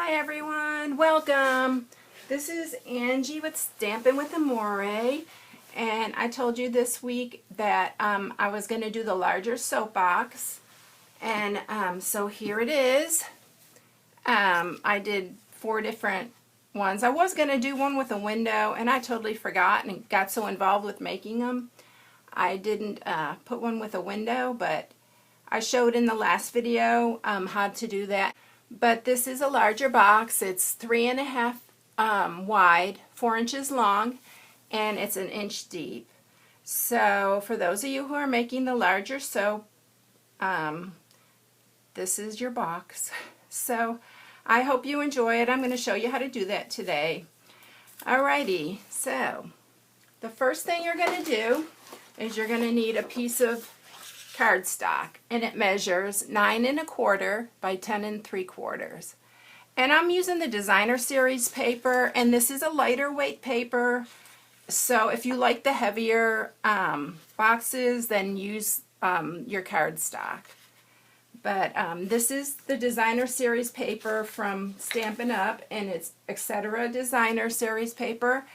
Hi everyone, welcome. This is Angie with Stampin' with Amore, and I told you this week that I was going to do the larger soapbox, and so here it is. I did 4 different ones. I was going to do one with a window, and I totally forgot and got so involved with making them. I didn't put one with a window, but I showed in the last video how to do that. But this is a larger box. It's 3.5 wide, 4 inches long, and it's 1 inch deep. So for those of you who are making the larger soap, this is your box. So I hope you enjoy it. I'm going to show you how to do that today. Alrighty, so the first thing you're going to do is you're going to need a piece of cardstock, and it measures 9 1/4 by 10 3/4. And I'm using the Designer Series paper, and this is a lighter weight paper. So if you like the heavier boxes, then use your cardstock. But this is the Designer Series paper from Stampin' Up, and it's Etc. Designer Series paper.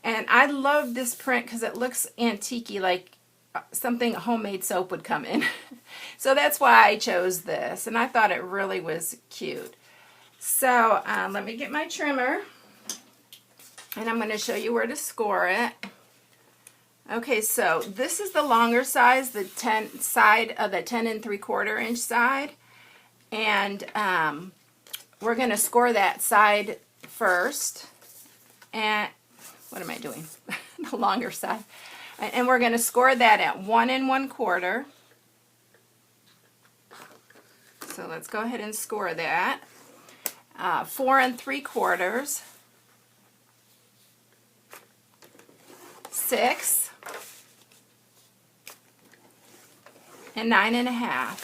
And I love this print because it looks antique-y, like something homemade soap would come in. So that's why I chose this, and I thought it really was cute. So let me get my trimmer, and I'm going to show you where to score it. Okay, so this is the longer size, the 10 side of the 10 3/4 inch side, and we're going to score that side first. And what am I doing? The longer side. And we're going to score that at 1 1/4. So let's go ahead and score that. 4 3/4. 6. And 9 1/2.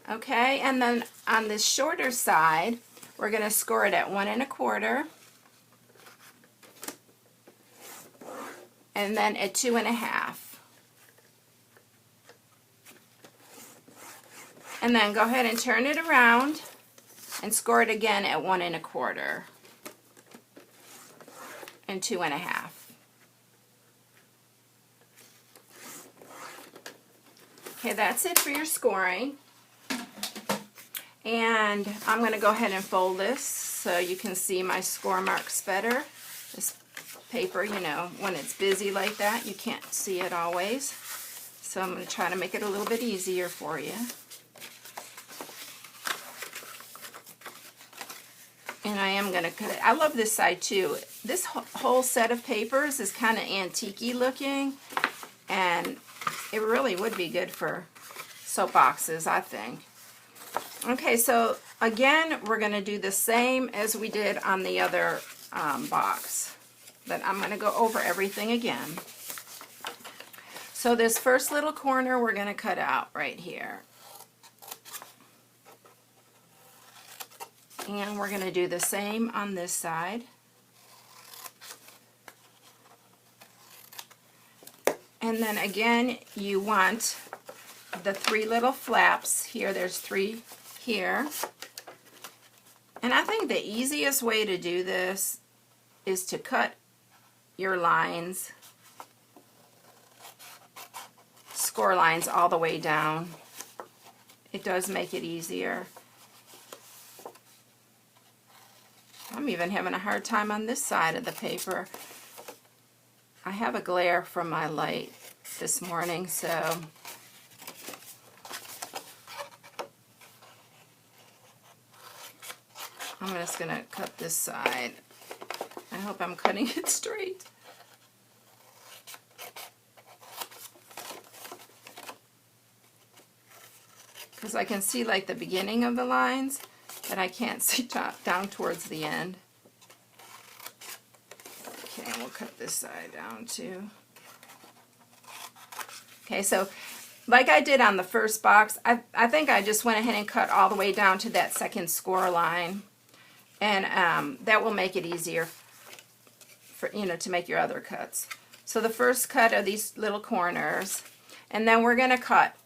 Okay, and then on this shorter side, we're going to score it at 1 1/4. And then at 2 1/2. And then go ahead and turn it around and score it again at 1 1/4 and 2 1/2. Okay, that's it for your scoring. And I'm going to go ahead and fold this so you can see my score marks better. This paper, you know, when it's busy like that, you can't see it always. So I'm going to try to make it a little bit easier for you. And I am going to cut it. I love this side too. This whole set of papers is kind of antique-y looking, and it really would be good for soap boxes, I think. Okay, so again, we're going to do the same as we did on the other box. But I'm going to go over everything again. So this first little corner we're going to cut out right here. And we're going to do the same on this side. And then again, you want the 3 little flaps here. There's 3 here. And I think the easiest way to do this is to cut your lines, score lines all the way down. It does make it easier. I'm even having a hard time on this side of the paper. I have a glare from my light this morning, so I'm just going to cut this side. I hope I'm cutting it straight. Because I can see like the beginning of the lines, but I can't see down towards the end. Okay, we'll cut this side down too. Okay, so like I did on the first box, I think I just went ahead and cut all the way down to that second score line. And that will make it easier for, you know, to make your other cuts. So the first cut are these little corners, and then we're going to cut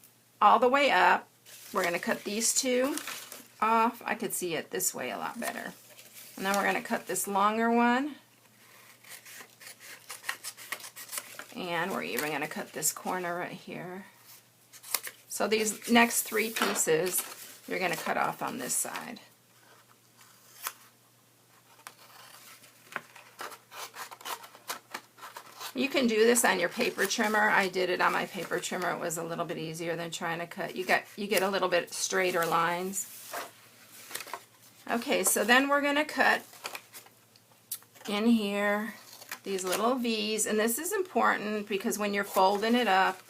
all the way up we're going to cut these two off. I could see it this way a lot better. And then we're going to cut this longer one. And we're even going to cut this corner right here. So these next three pieces, you're going to cut off on this side. You can do this on your paper trimmer. I did it on my paper trimmer. It was a little bit easier than trying to cut. You get a little bit straighter lines. Okay, so then we're going to cut in here these little V's, and this is important because when you're folding it up,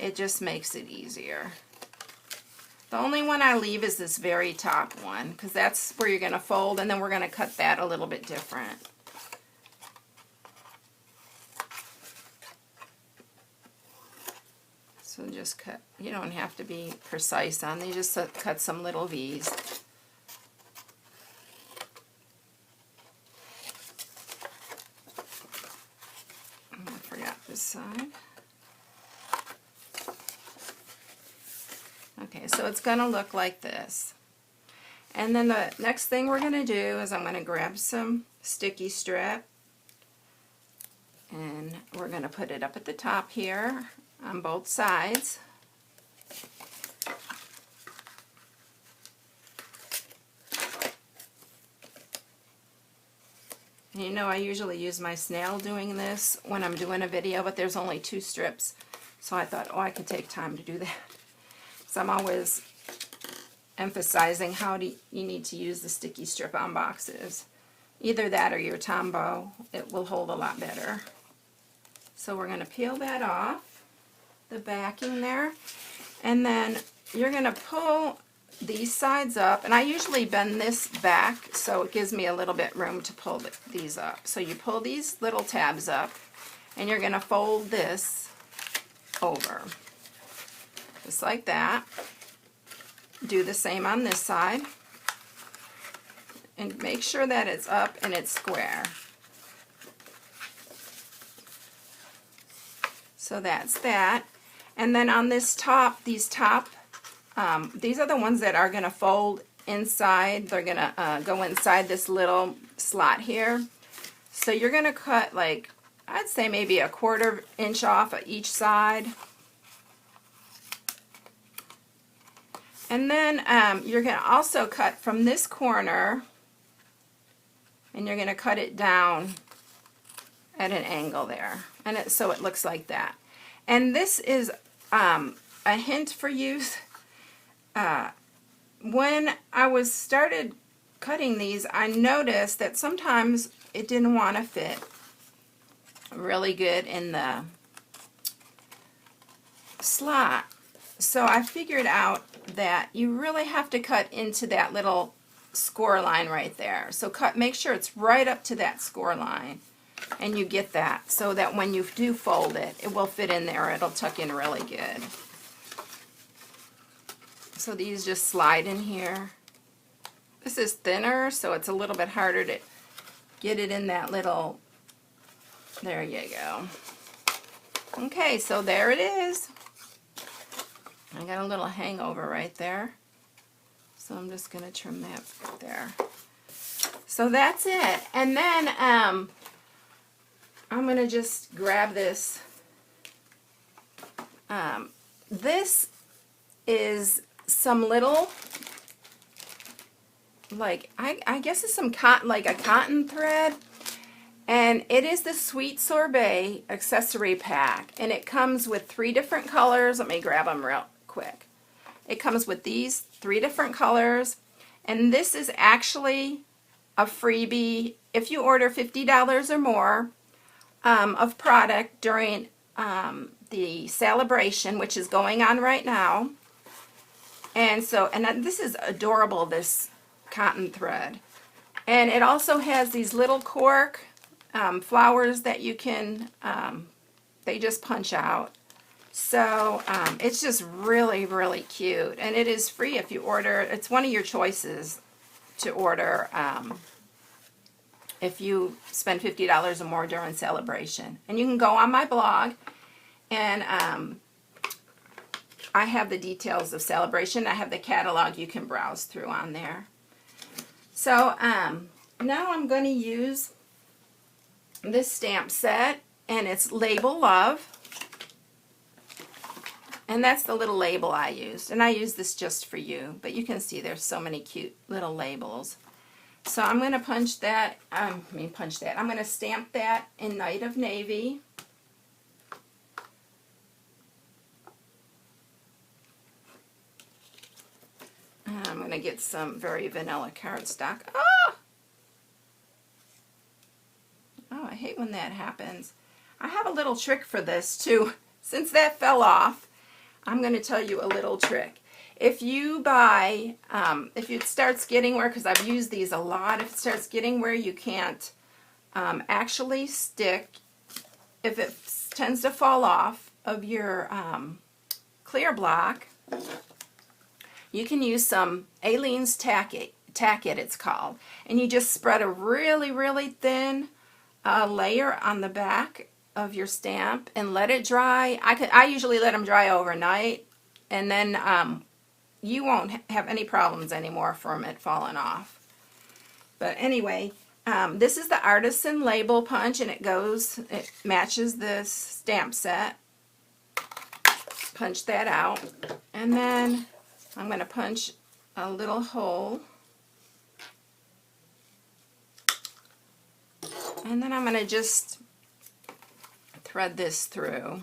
it just makes it easier. The only one I leave is this very top one because that's where you're going to fold, and then we're going to cut that a little bit different. So just cut, you don't have to be precise on these, just cut some little V's. I forgot this side. Okay, so it's going to look like this. And then the next thing we're going to do is I'm going to grab some sticky strap, and we're going to put it up at the top here on both sides. And you know, I usually use my snail doing this when I'm doing a video, but there's only 2 strips, so I thought, oh, I could take time to do that. So I'm always emphasizing how you need to use the sticky strip on boxes. Either that or your Tombow. It will hold a lot better. So we're going to peel that off, the backing there, and then you're going to pull these sides up, and I usually bend this back so it gives me a little bit room to pull these up. So you pull these little tabs up, and you're going to fold this over, just like that. Do the same on this side, and make sure that it's up and it's square. So that's that. And then on this top, these are the ones that are going to fold inside. They're going to go inside this little slot here. So you're going to cut, like, I'd say maybe a 1/4 inch off of each side. And then you're going to also cut from this corner, and you're going to cut it down at an angle there, and so it looks like that. And this is a hint for you. When I started cutting these, I noticed that sometimes it didn't want to fit really good in the slot. So I figured out that you really have to cut into that little score line right there. So make sure it's right up to that score line, and you get that so that when you do fold it, it will fit in there. It'll tuck in really good. So these just slide in here. This is thinner, so it's a little bit harder to get it in that little, there you go. Okay, so there it is. I got a little hangover right there, so I'm just going to trim that right there. So that's it. And then I'm going to just grab this. This is some little, like, I guess it's some cotton, like a cotton thread. And it is the Sweet Sorbet accessory pack. And it comes with 3 different colors. Let me grab them real quick. It comes with these 3 different colors. And this is actually a freebie if you order $50 or more of product during the celebration, which is going on right now. And so, and this is adorable, this cotton thread. And it also has these little cork flowers that you can, they just punch out. So it's just really, really cute. And it is free if you order. It's one of your choices to order if you spend $50 or more during celebration. And you can go on my blog and I have the details of Celebration. I have the catalog you can browse through on there. So now I'm going to use this stamp set, and it's Label Love. And that's the little label I used. And I use this just for you, but you can see there's so many cute little labels. So I'm going to punch that, I'm going to stamp that in Night of Navy. And I'm going to get some very vanilla cardstock. Oh! Oh, I hate when that happens. I have a little trick for this too. Since that fell off, I'm going to tell you a little trick. If you buy, if it starts getting where, because I've used these a lot, if it starts getting where you can't actually stick, if it tends to fall off of your clear block, you can use some Aleene's Tack It, it's called. And you just spread a really, really thin layer on the back of your stamp and let it dry. I usually let them dry overnight, and then you won't have any problems anymore from it falling off. But anyway, this is the Artisan Label Punch, and it matches this stamp set. Punch that out, and then I'm going to punch a little hole, and then I'm going to just thread this through.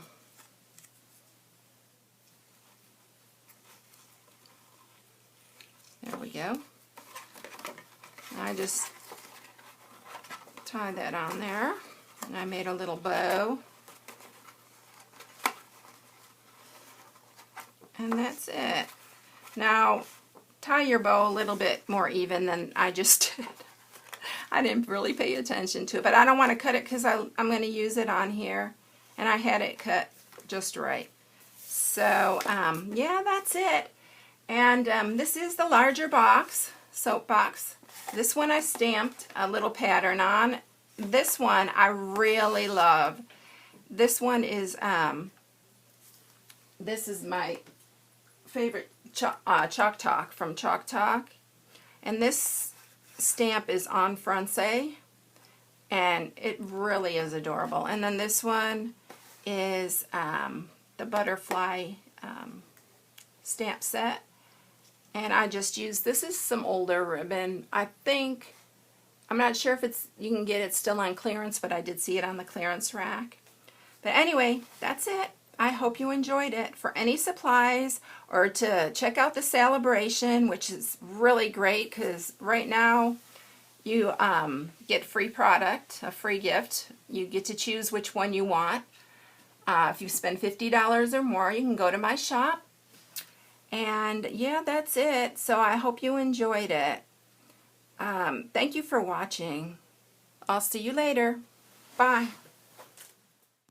There we go. I just tie that on there, and I made a little bow. And that's it. Now, tie your bow a little bit more even than I just did. I didn't really pay attention to it, but I don't want to cut it because I'm going to use it on here, and I had it cut just right. So, yeah, that's it. And this is the larger box, soap box. This one I stamped a little pattern on. This one I really love. This one is, this is my favorite Chalk Talk from Chalk Talk. And this stamp is en français, and it really is adorable. And then this one is the butterfly stamp set. And I just used, this is some older ribbon. I think, I'm not sure if you can get it still on clearance, but I did see it on the clearance rack. But anyway, that's it. I hope you enjoyed it. For any supplies or to check out the Celebration, which is really great because right now you get free product, a free gift. You get to choose which one you want. If you spend $50 or more, you can go to my shop. And yeah, that's it. So I hope you enjoyed it. Thank you for watching. I'll see you later. Bye.